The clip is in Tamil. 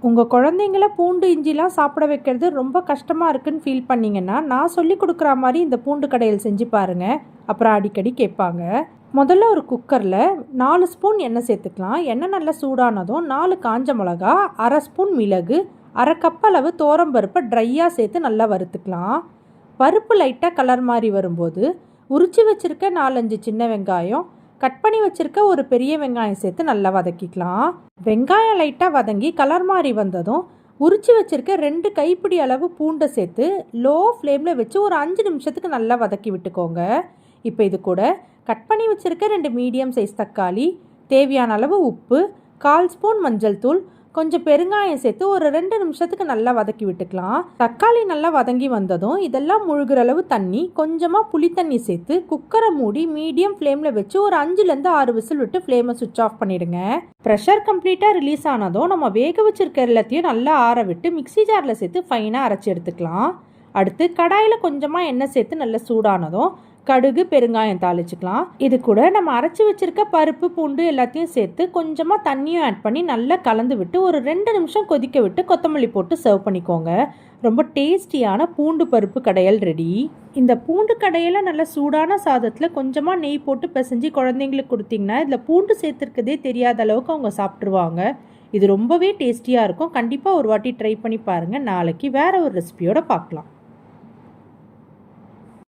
உங்கள் குழந்தைங்கள பூண்டு இஞ்சிலாம் சாப்பிட வைக்கிறது ரொம்ப கஷ்டமாக இருக்குன்னு ஃபீல் பண்ணிங்கன்னா நான் சொல்லி கொடுக்குற மாதிரி இந்த பூண்டு கடையில் செஞ்சு பாருங்கள். அப்புறம் அடிக்கடி கேட்பாங்க. முதல்ல ஒரு குக்கரில் 4 ஸ்பூன் எண்ணெய் சேர்த்துக்கலாம். எண்ணெய் நல்லா சூடானதும் 4 காஞ்ச மிளகா, அரை ஸ்பூன் மிளகு, அரை கப் அளவு பருப்பை ட்ரையாக சேர்த்து நல்லா வறுத்துக்கலாம். பருப்பு லைட்டாக கலர் மாதிரி வரும்போது உரிச்சு வச்சுருக்க 4-5 சின்ன வெங்காயம், கட் பண்ணி வச்சுருக்க ஒரு பெரிய வெங்காயம் சேர்த்து நல்லா வதக்கிக்கலாம். வெங்காயம் லைட்டாக வதங்கி கலர் மாதிரி வந்ததும் உரிச்சு வச்சுருக்க 2 கைப்பிடி அளவு பூண்டை சேர்த்து லோ ஃப்ளேமில் வச்சு ஒரு 5 நிமிஷத்துக்கு நல்லா வதக்கி விட்டுக்கோங்க. இப்போ இது கூட கட் பண்ணி வச்சுருக்க 2 மீடியம் சைஸ் தக்காளி, தேவையான அளவு உப்பு, 1/4 ஸ்பூன் மஞ்சள் தூள், கொஞ்சம் பெருங்காயம் சேர்த்து ஒரு 2 நிமிஷத்துக்கு நல்லா வதக்கி விட்டுக்கலாம். தக்காளி நல்லா வதங்கி வந்ததும் இதெல்லாம் முழுகிற அளவு தண்ணி, கொஞ்சமாக புளி தண்ணி சேர்த்து குக்கரை மூடி மீடியம் ஃப்ளேமில் வச்சு ஒரு 5லேருந்து 6 விசில் விட்டு ஃப்ளேமை சுவிட்ச் ஆஃப் பண்ணிடுங்க. ப்ரெஷர் கம்ப்ளீட்டாக ரிலீஸ் ஆனதும் நம்ம வேக வச்சிருக்க எல்லாத்தையும் நல்லா ஆற விட்டு மிக்சி ஜாரில் சேர்த்து ஃபைனாக அரைச்சி எடுத்துக்கலாம். அடுத்து கடாயில் கொஞ்சமாக எண்ணெய் சேர்த்து நல்லா சூடானதும் கடுகு, பெருங்காயம் தாளிச்சுக்கலாம். இது கூட நம்ம அரைச்சி வச்சிருக்க பருப்பு, பூண்டு எல்லாத்தையும் சேர்த்து கொஞ்சமாக தண்ணியும் ஆட் பண்ணி நல்லா கலந்து விட்டு ஒரு 2 நிமிஷம் கொதிக்க விட்டு கொத்தமல்லி போட்டு சர்வ் பண்ணிக்கோங்க. ரொம்ப டேஸ்டியான பூண்டு பருப்பு கடையல் ரெடி. இந்த பூண்டு கடையலை நல்லா சூடான சாதத்தில் கொஞ்சமாக நெய் போட்டு பிசைஞ்சு குழந்தைங்களுக்கு கொடுத்தீங்கன்னா இதில் பூண்டு சேர்த்துருக்கதே தெரியாத அளவுக்கு அவங்க சாப்பிட்ருவாங்க. இது ரொம்பவே டேஸ்டியாக இருக்கும். கண்டிப்பாக ஒரு வாட்டி ட்ரை பண்ணி பாருங்கள். நாளைக்கு வேறு ஒரு ரெசிபியோடு பார்க்கலாம்.